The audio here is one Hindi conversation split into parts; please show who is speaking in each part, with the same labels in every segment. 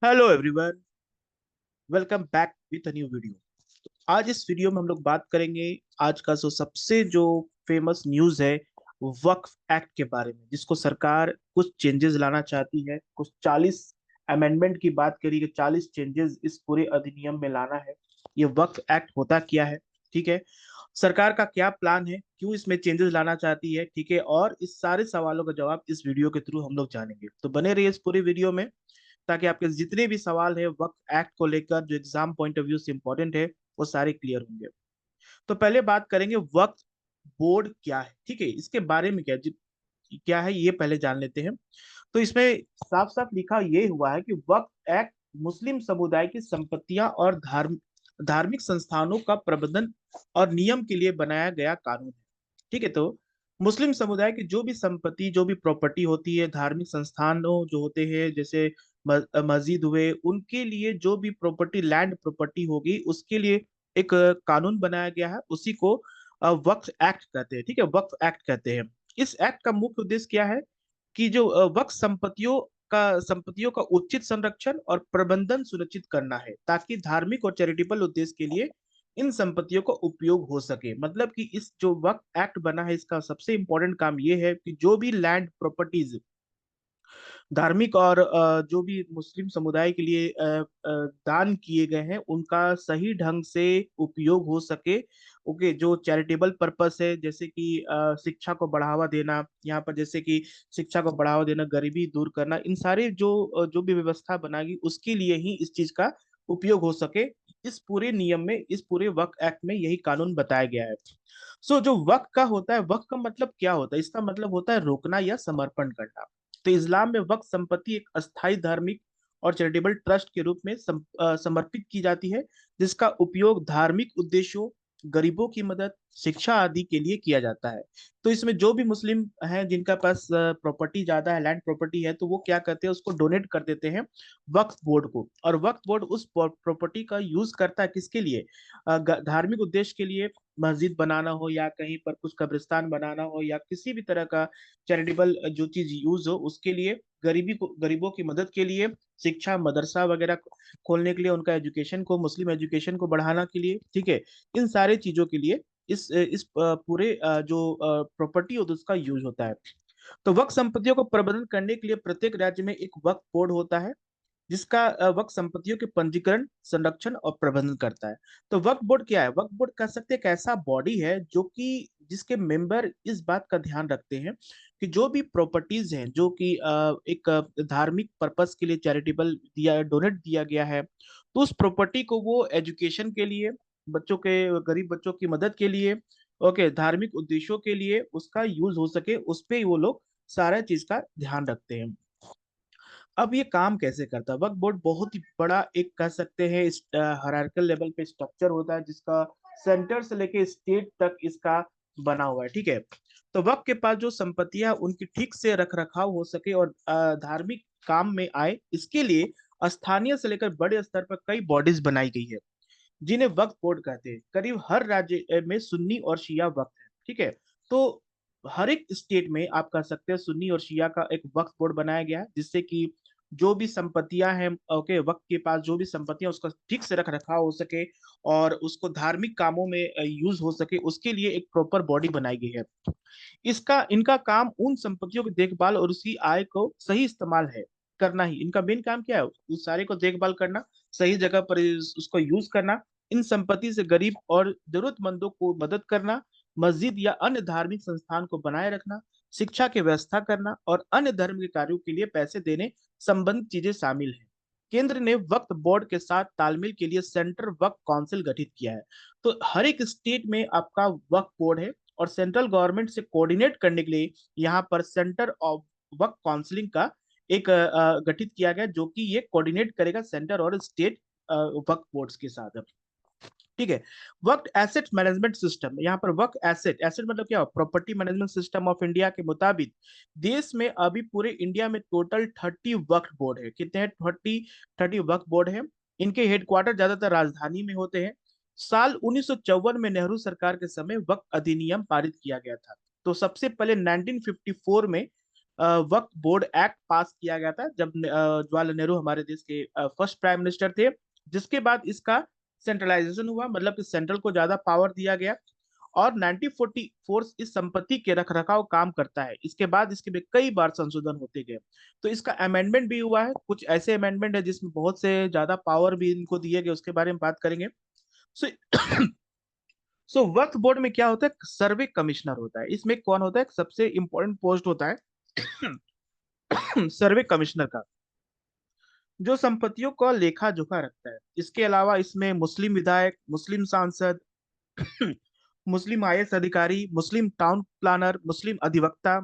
Speaker 1: Hello everyone, welcome back with a new video. आज इस वीडियो में हम लोग बात करेंगे आज का जो फेमस न्यूज़ है वक्फ एक्ट के बारे में, जिसको सरकार कुछ चेंजेस लाना चाहती है। कुछ 40 अमेंडमेंट की बात करी कि 40 चेंजेस इस पूरे अधिनियम में लाना है। ये वक्फ एक्ट होता क्या है, ठीक है, सरकार का क्या प्लान है, क्यों इसमें चेंजेस लाना चाहती है, ठीक है, और इस सारे सवालों का जवाब इस वीडियो के थ्रू हम लोग जानेंगे। तो बने रहिए इस पूरी वीडियो में ताकि आपके जितने भी सवाल है वक्त एक्ट को लेकर जो एग्जाम पॉइंट ऑफ व्यू से इंपॉर्टेंट है वो सारे क्लियर होंगे। तो पहले बात करेंगे वक्त बोर्ड क्या है, ठीक है, इसके बारे में क्या है ये पहले जान लेते हैं। तो इसमें साफ साफ लिखा ये हुआ है कि वक्फ एक्ट मुस्लिम समुदाय की संपत्तियां और धार्मिक संस्थानों का प्रबंधन और नियम के लिए बनाया गया कानून है। ठीक है, तो मुस्लिम समुदाय की जो भी संपत्ति, जो भी प्रॉपर्टी होती है, धार्मिक संस्थानों जो होते हैं जैसे मस्जिद हुए, उनके लिए जो भी प्रॉपर्टी, लैंड प्रॉपर्टी होगी, उसके लिए एक कानून बनाया गया है। उसी को वक्फ एक्ट कहते हैं। ठीक है, वक्फ एक्ट कहते हैं। इस एक्ट का मुख्य उद्देश्य क्या है कि जो वक्फ संपत्तियों का उचित संरक्षण और प्रबंधन सुनिश्चित करना है, ताकि धार्मिक और चैरिटेबल उद्देश्य के लिए इन संपत्तियों का उपयोग हो सके। मतलब कि इस जो वक्फ एक्ट बना है, इसका सबसे इंपॉर्टेंट काम ये है कि जो भी लैंड प्रॉपर्टीज धार्मिक और जो भी मुस्लिम समुदाय के लिए दान किए गए हैं, उनका सही ढंग से उपयोग हो सके। ओके, जो चैरिटेबल पर्पस है, जैसे कि शिक्षा को बढ़ावा देना, यहाँ पर जैसे कि शिक्षा को बढ़ावा देना, गरीबी दूर करना, इन सारे जो भी व्यवस्था बनाएगी उसके लिए ही इस चीज का उपयोग हो सके। इस पूरे नियम में, इस पूरे वक्फ एक्ट में यही कानून बताया गया है। जो वक्फ का होता है, वक्फ का मतलब क्या होता है? इसका मतलब होता है रोकना या समर्पण करना। तो इस्लाम में वक्फ संपत्ति एक अस्थायी धार्मिक और चैरिटेबल ट्रस्ट के रूप में समर्पित की जाती है, जिसका उपयोग धार्मिक उद्देश्यों, गरीबों की मदद, शिक्षा आदि के लिए किया जाता है। तो इसमें जो भी मुस्लिम हैं जिनका पास प्रॉपर्टी ज्यादा है, लैंड प्रॉपर्टी है, तो वो क्या करते हैं, उसको डोनेट कर देते हैं वक्फ बोर्ड को। और वक्फ बोर्ड उस प्रॉपर्टी का यूज करता है किसके लिए? धार्मिक उद्देश्य के लिए, मस्जिद बनाना हो या कहीं पर कुछ कब्रिस्तान बनाना हो या किसी भी तरह का चैरिटेबल जो चीज यूज हो उसके लिए, गरीबों की मदद के लिए, शिक्षा मदरसा वगैरह खोलने के लिए, उनका एजुकेशन को, मुस्लिम एजुकेशन को बढ़ाना के लिए, ठीक है, इन सारे चीजों के लिए इस पूरे जो प्रॉपर्टी होता है उसका यूज होता है। तो वक्फ संपत्तियों को प्रबंधन करने के लिए प्रत्येक राज्य में एक वक्फ बोर्ड होता है, जिसका वक्फ संपत्तियों के पंजीकरण, संरक्षण और प्रबंधन करता है। तो वक्फ बोर्ड क्या है? वक्फ बोर्ड कह सकते हैं एक ऐसा बॉडी है जो कि जिसके मेंबर इस बात का ध्यान रखते हैं कि जो भी प्रॉपर्टीज हैं जो कि एक धार्मिक पर्पस के लिए चैरिटेबल दिया, डोनेट दिया गया है, तो उस प्रॉपर्टी को वो एजुकेशन के लिए, बच्चों के, गरीब बच्चों की मदद के लिए, ओके, धार्मिक उद्देश्यों के लिए उसका यूज हो सके, उस पे ही वो लोग सारा चीज का ध्यान रखते हैं। अब ये काम कैसे करता है? वक्फ बोर्ड बहुत ही बड़ा, एक कह सकते हैं हायरार्किकल लेवल पे स्ट्रक्चर होता है, जिसका सेंटर से लेके स्टेट तक इसका बना हुआ है। ठीक है, तो वक्फ के पास जो संपत्तियां उनकी ठीक से रख रखाव हो सके और धार्मिक काम में आए, इसके लिए स्थानीय से लेकर बड़े स्तर पर कई बॉडीज बनाई गई है, जिन्हें वक्फ बोर्ड कहते हैं। करीब हर राज्य में सुन्नी और शिया वक्फ है। ठीक है, तो हर एक स्टेट में आप कह सकते हैं सुन्नी और शिया का एक वक्फ बोर्ड बनाया गया है, जिससे कि जो भी संपत्तियां हैं, ओके, वक्त के पास जो भी संपत्तियां, उसका ठीक से रख रखाव हो सके और उसको धार्मिक कामों में यूज हो सके, उसके लिए एक प्रॉपर बॉडी बनाई गई है। इसका इनका काम उन संपत्तियों की देखभाल और उसकी आय को सही इस्तेमाल है, करना ही इनका मेन काम क्या है, उस सारे को देखभाल करना, सही जगह पर उसको यूज करना, इन संपत्ति से गरीब और जरूरतमंदों को मदद करना, मस्जिद या अन्य धार्मिक संस्थान को बनाए रखना, शिक्षा की व्यवस्था करना और अन्य धर्म के कार्यों के लिए पैसे देने संबंधित चीजें शामिल हैं। केंद्र ने वक्फ बोर्ड के साथ तालमेल के लिए सेंट्रल वक्फ काउंसिल गठित किया है। तो हर एक स्टेट में आपका वक्फ बोर्ड है, और सेंट्रल गवर्नमेंट से कोऑर्डिनेट करने के लिए यहाँ पर सेंटर ऑफ वक्फ काउंसलिंग का एक गठित किया गया, जो कि ये कोऑर्डिनेट करेगा सेंटर और स्टेट वक्फ बोर्ड्स के साथ। ठीक है, वक्त एसेट मैनेजमेंट सिस्टम, यहाँ पर वक्त एसेट, एसेट मतलब क्या? Property management system of India के मुताबिक देश में अभी पूरे इंडिया में टोटल 30 वक्फ बोर्ड है। कितने हैं? 30 वक्फ बोर्ड है। इनके हेडक्वार्टर ज्यादातर राजधानी में होते हैं। साल 1954 में नेहरू सरकार के समय वक्फ अधिनियम पारित किया गया था। तो सबसे पहले 1954 में वक्फ बोर्ड एक्ट पास किया गया था जब जवाहरलाल नेहरू हमारे देश के फर्स्ट प्राइम मिनिस्टर थे, जिसके बाद इसका सेंट्रलाइजेशन हुआ, मतलब कि सेंट्रल को ज्यादा पावर दिया गया। और 1944 इस संपत्ति के रख रखाव काम करता है। इसके बाद इसके में कई बार संशोधन होते गए, तो इसका अमेंडमेंट भी हुआ है। कुछ ऐसे अमेंडमेंट है जिसमें बहुत से ज्यादा पावर भी इनको दिए गए, उसके बारे में बात करेंगे। सो सो वक्फ बोर्ड में क्या होता है, सर्वे कमिश्नर होता है। इसमें कौन होता है, सबसे इंपॉर्टेंट पोस्ट होता है सर्वे कमिश्नर का, जो संपत्तियों का लेखा जोखा रखता है। इसके अलावा इसमें मुस्लिम विधायक, मुस्लिम सांसद, मुस्लिम आईएएस अधिकारी, मुस्लिम टाउन प्लानर, मुस्लिम अधिवक्ता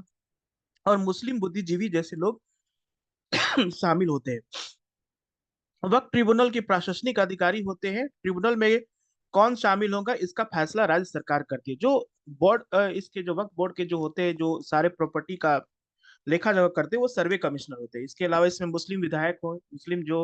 Speaker 1: और मुस्लिम बुद्धिजीवी जैसे लोग शामिल होते हैं। वक्फ ट्रिब्यूनल के प्रशासनिक अधिकारी होते हैं। ट्रिब्यूनल में कौन शामिल होगा इसका फैसला राज्य सरकार करती है। जो बोर्ड इसके जो वक्फ बोर्ड के जो होते हैं, जो सारे प्रॉपर्टी का लेखा जोखा करते हैं, वो सर्वे कमिश्नर होते हैं। इसके अलावा इसमें मुस्लिम विधायक हो, मुस्लिम जो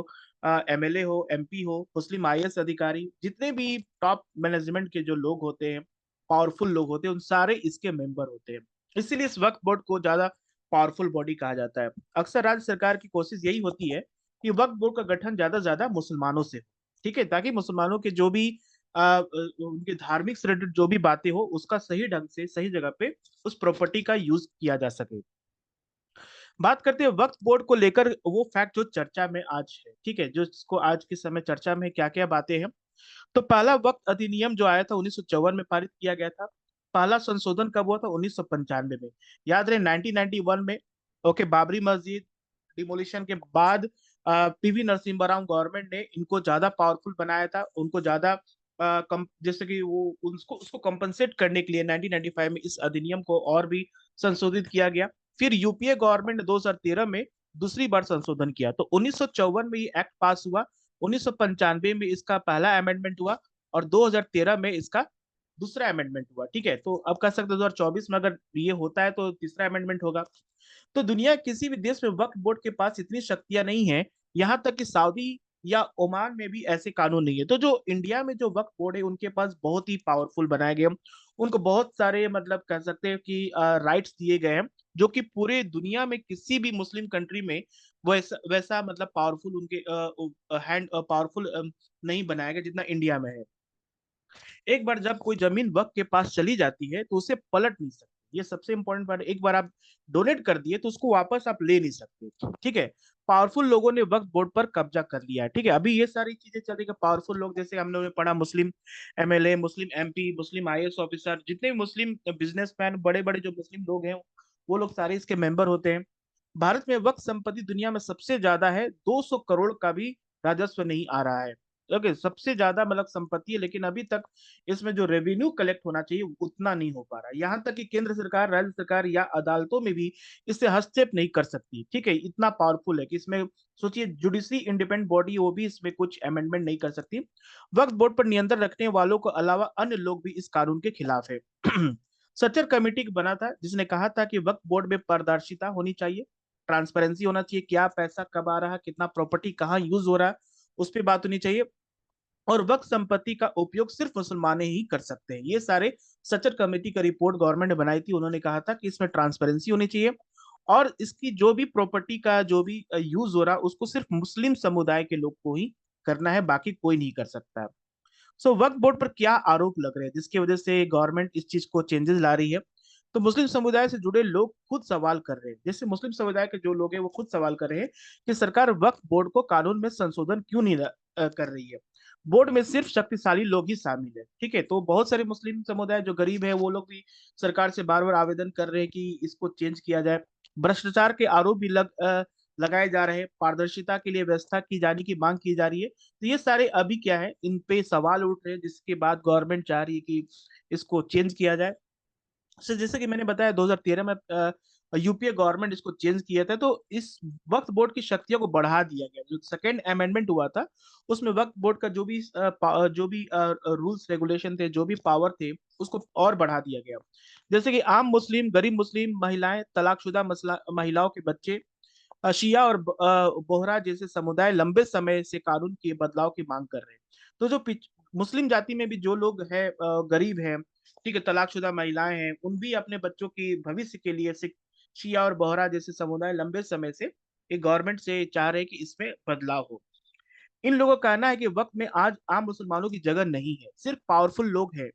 Speaker 1: एमएलए हो, एमपी हो, मुस्लिम आईएएस अधिकारी, जितने भी टॉप मैनेजमेंट के जो लोग होते हैं, पावरफुल लोग होते हैं, उन सारे इसके मेंबर होते हैं। इसीलिए इस वक्फ बोर्ड को ज्यादा पावरफुल बॉडी कहा जाता है। अक्सर राज्य सरकार की कोशिश यही होती है कि वक्फ बोर्ड का गठन ज्यादा से ज्यादा मुसलमानों से हो, ठीक है, ताकि मुसलमानों के जो भी उनके धार्मिक से रिलेटेड जो भी बातें हो, उसका सही ढंग से सही जगह पे उस प्रॉपर्टी का यूज किया जा सके। बात करते हैं वक्फ बोर्ड को लेकर वो फैक्ट जो चर्चा में आज है, ठीक है, जो इसको आज के समय चर्चा में क्या क्या बातें हैं। तो पहला वक्फ अधिनियम जो आया था 1954 में पारित किया गया था। पहला संशोधन कब हुआ था, 1995 में। याद रहे 1991 में, ओके, बाबरी मस्जिद डिमोलिशन के बाद पीवी नरसिम्हा राव गवर्नमेंट ने इनको ज्यादा पावरफुल बनाया था, उनको ज्यादा जैसे कि वो उसको उसको कंपनसेट करने के लिए 1995 में इस अधिनियम को और भी संशोधित किया गया। फिर यूपीए गवर्नमेंट ने 2013 में दूसरी बार संशोधन किया, तो 1954 में ये एक्ट पास हुआ। 1995 में इसका पहला अमेंडमेंट हुआ और 2013 में इसका दूसरा अमेंडमेंट हुआ, ठीक है। तो अब कह सकते 2024 में अगर ये होता है तो तीसरा अमेंडमेंट होगा। तो दुनिया किसी भी देश में वक्फ बोर्ड के पास इतनी शक्तियां नहीं है, यहां तक कि सऊदी या ओमान में भी ऐसे कानून नहीं है। तो जो इंडिया में जो वक्फ बोर्ड है, उनके पास बहुत ही पावरफुल बनाए गए हैं। उनको बहुत सारे, मतलब कह सकते हैं कि राइट्स दिए गए हैं, जो कि पूरे दुनिया में किसी भी मुस्लिम कंट्री में वैसा वैसा मतलब पावरफुल उनके हैंड पावरफुल नहीं बनाया गया जितना इंडिया में है। एक बार जब कोई जमीन वक्त के पास चली जाती है तो उसे पलट नहीं सकते। ये सबसे इंपॉर्टेंट बात है। एक बार आप डोनेट कर दिए तो उसको वापस आप ले नहीं सकते, ठीक है। पावरफुल लोगों ने वक्त बोर्ड पर कब्जा कर लिया है, ठीक है। अभी ये सारी चीजें चल रही है। पावरफुल लोग जैसे हम लोगों ने पढ़ा, मुस्लिम एमएलए, मुस्लिम एमपी, मुस्लिम आईएएस ऑफिसर, जितने भी मुस्लिम बिजनेसमैन, बड़े बड़े जो मुस्लिम लोग हैं, वो लोग सारे इसके मेंबर होते हैं। भारत में वक्त संपत्ति दुनिया में सबसे ज्यादा है, 200 करोड़ का भी राजस्व नहीं आ रहा है। ओके, सबसे ज्यादा मतलब संपत्ति है, लेकिन अभी तक इसमें जो रेवेन्यू कलेक्ट होना चाहिए उतना नहीं हो पा रहा है। यहाँ तक कि केंद्र सरकार, राज्य सरकार या अदालतों में भी इससे हस्तक्षेप नहीं कर सकती, ठीक है। इतना पावरफुल है कि इसमें सोचिए, जुडिशरी इंडिपेंडेंट बॉडी, वो भी इसमें कुछ अमेंडमेंट नहीं कर सकती। वक्फ बोर्ड पर नियंत्रण रखने वालों को अलावा अन्य लोग भी इस कानून के खिलाफ है। सच्चर कमेटी बना था जिसने कहा था कि वक्फ बोर्ड में पारदर्शिता होनी चाहिए, ट्रांसपेरेंसी होना चाहिए, क्या पैसा कब आ रहा है, कितना प्रॉपर्टी कहाँ यूज हो रहा है, उस पर बात होनी चाहिए। और वक्फ संपत्ति का उपयोग सिर्फ मुसलमान ही कर सकते हैं। ये सारे सचर कमेटी का रिपोर्ट गवर्नमेंट ने बनाई थी। उन्होंने कहा था कि इसमें ट्रांसपेरेंसी होनी चाहिए और इसकी जो भी प्रॉपर्टी का जो भी यूज हो रहा है, उसको सिर्फ मुस्लिम समुदाय के लोग को ही करना है, बाकी कोई नहीं कर सकता है। सो वक्फ बोर्ड पर क्या आरोप लग रहे हैं जिसकी वजह से गवर्नमेंट इस चीज को चेंजेस ला रही है। तो मुस्लिम समुदाय से जुड़े लोग खुद सवाल कर रहे हैं, जैसे मुस्लिम समुदाय के जो लोग हैं वो खुद सवाल कर रहे हैं कि सरकार वक्फ बोर्ड को कानून में संशोधन क्यों नहीं कर रही है। बोर्ड में सिर्फ शक्तिशाली लोग ही शामिल है, ठीक है। तो बहुत सारे मुस्लिम समुदाय जो गरीब है, वो लोग भी सरकार से बार बार आवेदन कर रहे हैं कि इसको चेंज किया जाए। भ्रष्टाचार के आरोप भी लगाए जा रहे हैं। पारदर्शिता के लिए व्यवस्था की जाने की मांग की जा रही है। तो ये सारे अभी क्या है, इन पे सवाल उठ रहे हैं, जिसके बाद गवर्नमेंट चाह रही है कि इसको चेंज किया जाए। जैसे कि मैंने बताया 2013 में यूपीए गवर्नमेंट इसको चेंज किया था, तो इस वक्फ बोर्ड की शक्तियों को बढ़ा दिया गया। जो सेकेंड अमेंडमेंट हुआ था, उसमें वक्फ बोर्ड का जो भी रूल्स रेगुलेशन थे, जो भी पावर थे, उसको और बढ़ा दिया गया। जैसे कि आम मुस्लिम, गरीब मुस्लिम, महिलाएं, तलाकशुदा महिलाओं के बच्चे, शिया और बोहरा जैसे समुदाय लंबे समय से कानून के बदलाव की मांग कर रहे हैं। तो जो मुस्लिम जाति में भी जो लोग हैं, गरीब हैं, ठीक है, तलाकशुदा महिलाएं हैं, उन भी अपने बच्चों की भविष्य के लिए शिया और बोहरा जैसे समुदाय लंबे समय से एक गवर्नमेंट से चाह रहे हैं कि इसमें बदलाव हो। इन लोगों का कहना है कि वक्त में आज आम मुसलमानों की जगह नहीं है, सिर्फ पावरफुल लोग हैं।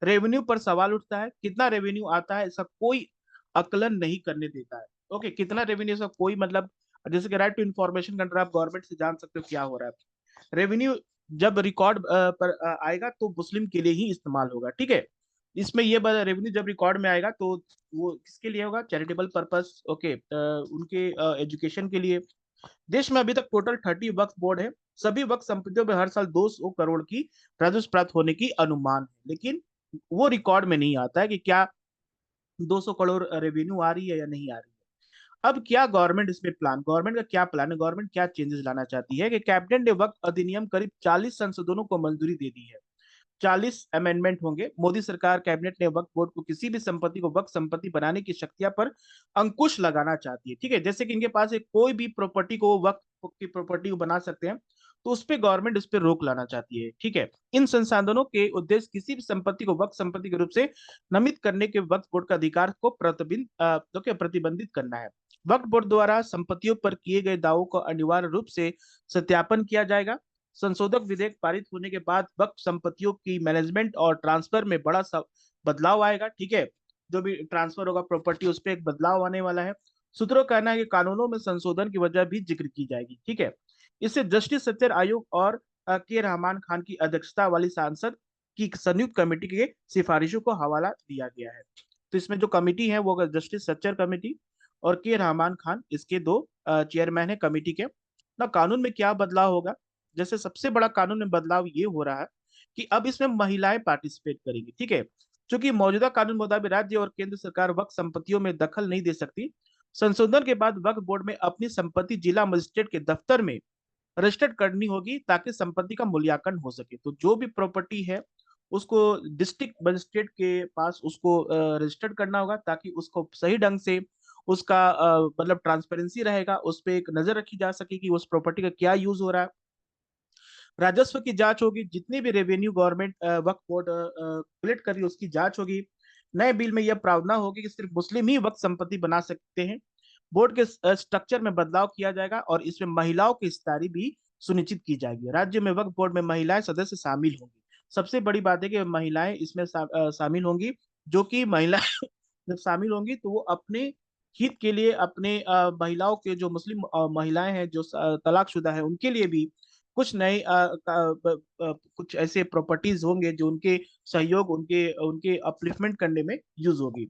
Speaker 1: रेवेन्यू पर सवाल उठता है, कितना रेवेन्यू आता है इसका कोई आकलन नहीं करने देता है। ओके, कितना रेवेन्यू, इसका कोई मतलब, जैसे कि राइट टू इन्फॉर्मेशन कंट्रोल, आप गवर्नमेंट से जान सकते हो क्या हो रहा है। रेवेन्यू जब रिकॉर्ड पर आएगा तो मुस्लिम के लिए ही इस्तेमाल होगा, ठीक है। इसमें ये रेवेन्यू जब रिकॉर्ड में आएगा तो वो किसके लिए होगा? चैरिटेबल पर्पस, ओके, उनके एजुकेशन के लिए। देश में अभी तक टोटल 30 वक्फ बोर्ड है। सभी वक्फ संपत्तियों में हर साल 200 करोड़ की राजस्व प्राप्त होने की अनुमान है, लेकिन वो रिकॉर्ड में नहीं आता है कि क्या 200 करोड़ रेवेन्यू आ रही है या नहीं आ रही है। अब क्या गवर्नमेंट इसमें प्लान, गवर्नमेंट का क्या प्लान है, गवर्नमेंट क्या चेंजेस लाना चाहती है कि कैबिनेट ने वक्फ अधिनियम करीब 40 संशोधनों को मंजूरी दे दी है। 40 अमेंडमेंट होंगे। मोदी सरकार कैबिनेट ने वक्फ बोर्ड को किसी भी संपत्ति को वक्फ संपत्ति बनाने की शक्तियां पर अंकुश लगाना चाहती है, ठीक है। जैसे कि इनके पास एक कोई भी प्रॉपर्टी को वक्फ की प्रॉपर्टी को बना सकते हैं, तो उस पर गवर्नमेंट उस पर रोक लाना चाहती है, ठीक है। इन संसाधनों के उद्देश्य किसी भी संपत्ति को वक्फ संपत्ति के रूप से नामित करने के वक्फ बोर्ड का अधिकार को प्रतिबंधित करना है। वक्फ बोर्ड द्वारा संपत्तियों पर किए गए दावों को अनिवार्य रूप से सत्यापन किया जाएगा। संशोधक विधेयक पारित होने के बाद वक्फ संपत्तियों की मैनेजमेंट और ट्रांसफर में बड़ा सा बदलाव आएगा, ठीक है। जो भी ट्रांसफर होगा प्रॉपर्टी, उस पर एक बदलाव आने वाला है। सूत्रों का कहना है कि कानूनों में संशोधन की वजह भी जिक्र की जाएगी, ठीक है। इससे जस्टिस सत्तर आयोग और के रहमान खान की अध्यक्षता वाली सांसद की संयुक्त कमेटी के सिफारिशों को हवाला दिया गया है। तो इसमें जो कमेटी है वो जस्टिस सच्चर कमेटी और के रहमान खान, इसके दो चेयरमैन है कमेटी के ना। कानून में क्या बदलाव होगा? जैसे सबसे बड़ा कानून में बदलाव ये हो रहा है कि अब इसमें महिलाएं पार्टिसिपेट करेंगी, ठीक है। क्योंकि मौजूदा कानून मुताबिक राज्य और केंद्र सरकार वक्फ संपत्तियों में दखल नहीं दे सकती। संशोधन के बाद वक्फ बोर्ड में अपनी संपत्ति जिला मजिस्ट्रेट के दफ्तर में रजिस्टर्ड करनी होगी ताकि संपत्ति का मूल्यांकन हो सके। तो जो भी प्रॉपर्टी है उसको डिस्ट्रिक्ट मजिस्ट्रेट के पास उसको रजिस्टर्ड करना होगा, ताकि उसको सही ढंग से उसका मतलब ट्रांसपेरेंसी रहेगा, उस पर एक नजर रखी जा सके कि उस प्रॉपर्टी का क्या यूज हो रहा है। राजस्व की जांच होगी, जितनी भी रेवेन्यू गवर्नमेंट वक्फ बोर्ड कलेक्ट कर रही है उसकी जांच होगी। नए बिल में यह प्रावधान होगी कि सिर्फ मुस्लिम ही वक्फ संपत्ति बना सकते हैं। बोर्ड के स्ट्रक्चर में बदलाव किया जाएगा और इसमें महिलाओं की हिस्सेदारी भी सुनिश्चित की जाएगी। राज्य में वक्फ बोर्ड में महिलाएं सदस्य शामिल होंगी। सबसे बड़ी बात है कि महिलाएं इसमें शामिल होंगी। जो कि महिलाएं जब शामिल होंगी तो वो अपने हित के लिए, अपने महिलाओं के जो मुस्लिम महिलाएं हैं जो तलाकशुदा है उनके लिए भी कुछ नए कुछ ऐसे प्रॉपर्टीज होंगे जो उनके सहयोग, उनके उनके अपलिफ्टमेंट करने में यूज होगी।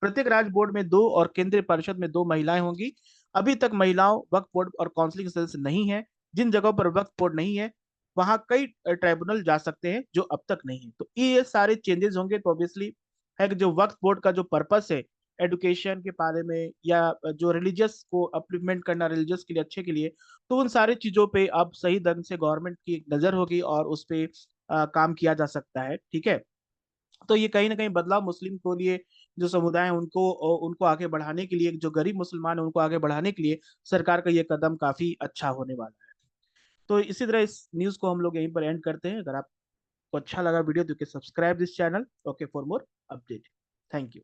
Speaker 1: प्रत्येक राज्य बोर्ड में दो और केंद्रीय परिषद में दो महिलाएं होंगी। अभी तक महिलाओं वक्फ बोर्ड और काउंसिल के सदस्य नहीं है। जिन जगहों पर वक्फ बोर्ड नहीं है वहां कई ट्राइब्यूनल जा सकते हैं जो अब तक नहीं है। तो ये सारे चेंजेस होंगे, तो ऑब्वियसली है कि जो वक्फ बोर्ड का जो पर्पस है एडुकेशन के बारे में या जो रिलीजियस को अपलिफ्टमेंट करना, रिलीजियस के लिए, अच्छे के लिए, तो उन सारी चीजों पे अब सही ढंग से गवर्नमेंट की एक नजर होगी और उस पे काम किया जा सकता है, ठीक है। तो ये कहीं ना कहीं बदलाव मुस्लिम को लिए, जो समुदाय है उनको उनको आगे बढ़ाने के लिए, जो गरीब मुसलमान है उनको आगे बढ़ाने के लिए सरकार का ये कदम काफी अच्छा होने वाला है। तो इसी तरह इस न्यूज को हम लोग यहीं पर एंड करते हैं। अगर आपको अच्छा लगा वीडियो तो subscribe this channel, okay, for more update. Thank you.